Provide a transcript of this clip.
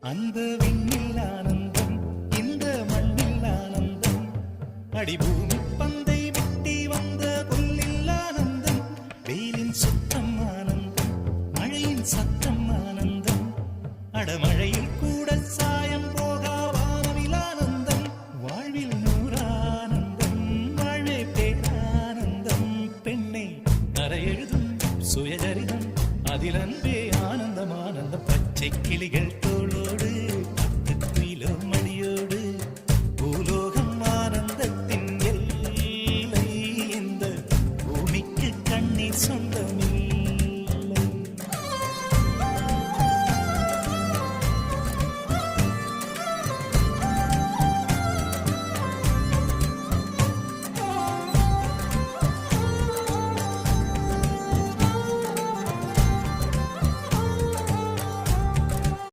அந்த விண்ணில் ஆனந்தம் இந்த மண்ணில் ஆனந்தம் அடிபூமி பந்தை விட்டி வந்த புல்லில் ஆனந்தம் வெயிலின் சுத்தம் ஆனந்தம் மழையின் சத்தம் ஆனந்தம் அடமழையில் கூட சாயம் போகா வானவில் ஆனந்தம் வாழ்வில் நூறானந்தம் வாழ்வே பேரானந்தம் பெண்ணை அறையெழுதும் சுயஜரிதம் அதில் அன்பே ஆனந்தம் ஆனந்தம் பச்சை கிளிகள் தோளோடு